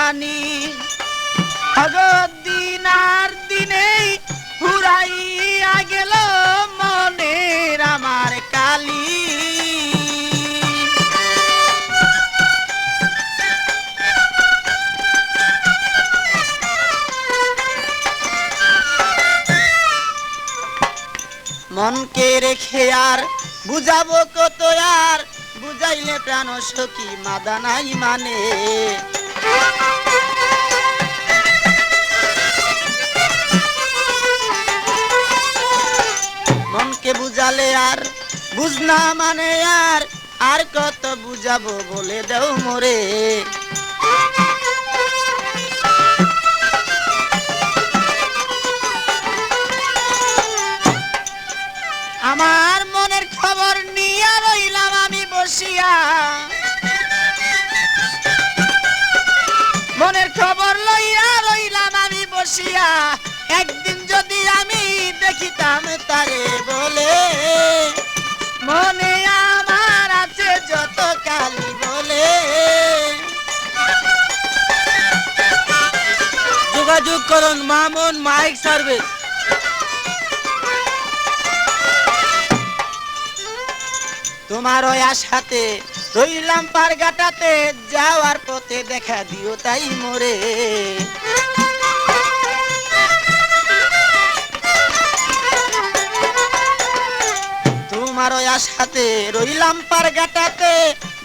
জানি দিন আর দিনেই ফুরাইয়া গেল মনের আমার কালি। মনকে রেখে আর বুঝাবো কত, আর বুঝাইলে প্রাণ সখী মাদা নাই মানে। মনকে বুঝালে আর বুঝনা মানে, আর আর কত বুঝাবো বলে দেও মোরে। আমার মনের খবর নিয়ে রইলাম আমি বসিয়া, মনের খবর লইয়া রইলাম আমি বসিয়া। একদিন যদি আমি দেখিতাম তারে বলে, মনে আমার আছে যত কালি বলে। যোগাযোগ করুন মামুন মাইক সার্ভিস। তোমার ওই আশাতে রইলাম পারগাটাতে, যাওয়ার পথে দেখা দিও তাই মোরে। তোমার ওই আশাতে রইলাম পারগাটাতে,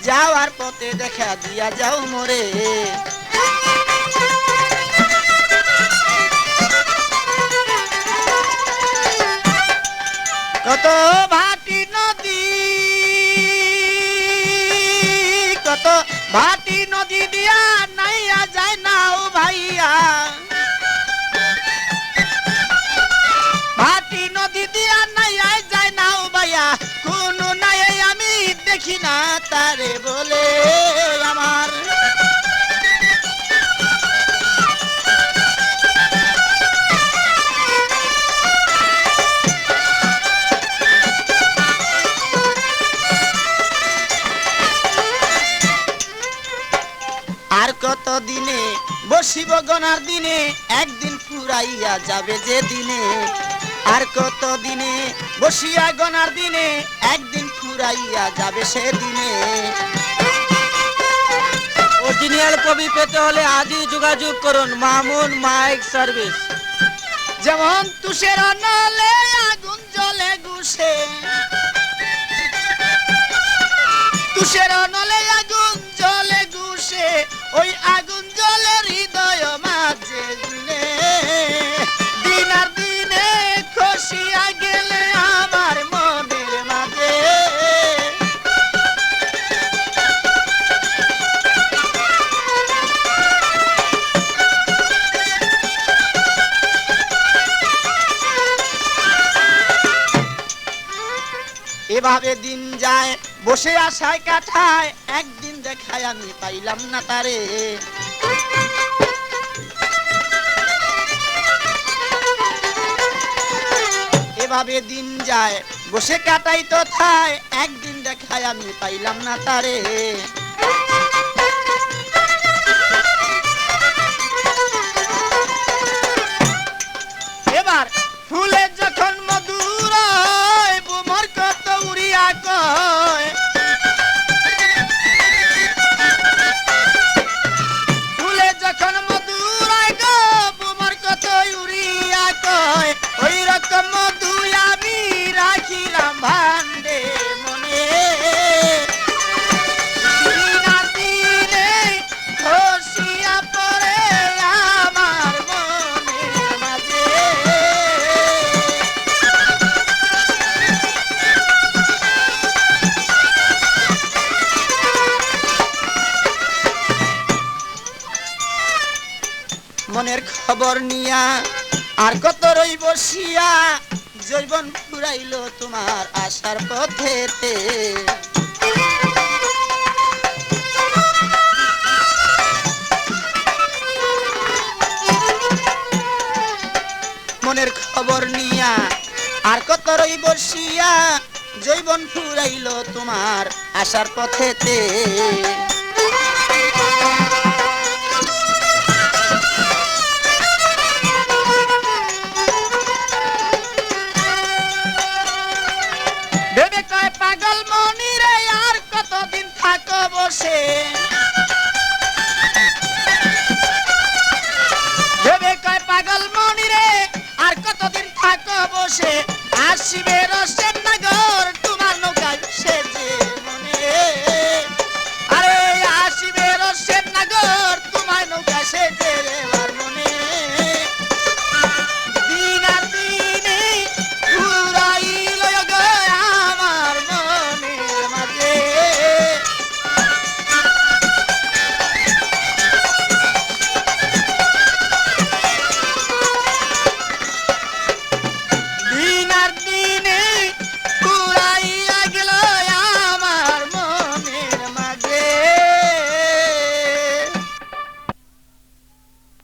যাওয়ার পথে দেখা দিয়া যাও মোরে। কত ভাটি নদী, কত ভাটি নদী দিয়া নাইয়া যায় নাও ভাইয়া, ভাটি নদী দিয়া নাইয়া যায় নাও ভাইয়া। কোন নাই আমি দেখি না তারে বলে আমার। আর কত দিনে বসিব গনার দিনে, একদিন ফুরাইয়া যাবে যে দিনে। আর কত দিনে বসিয়া গনার দিনে, একদিন ফুরাইয়া যাবে সে দিনে। অরিজিনাল কপি পেতে হলে আজই যোগাযোগ করুন মামুন মাইক সার্ভিস। যেমন তুষের নলে আগুন জ্বলে গুছে, তুষের নলে আগুন জ্বলে গুছে, ওই আগুন জ্বলে হৃদয় মাঝে দিনে। দিন আর দিনে খসিয়া গেলে আমার মনের মাঝে। এভাবে দিন যায় বসে আশায় কাটায়, একদিন দেখায় আমি পাইলাম না তারে। এভাবে দিন যায় বসে কাটাই তো থায়, একদিন দেখায় আমি পাইলাম না তারে। এবার ফুলে যখন মধুর বুমর কত উড়িয়া কয়, ফুলে যখন মধুর গো বুমর কত উড়িয়া কয়, ওই রকম মধু আমি রাখিলাম ভান্ডে মনে। দিন আর দিনে খসিয়া পড়ে আমার মনের মাঝে। মনের খবর নিয়া আর কত রই বসিয়া, জৈবন ফুরাইল তোমার আশার পথেতে। মনের খবর নিয়া আর কত রই বসিয়া, জৈবন ফুরাইল তোমার আশার পথেতে। শিবের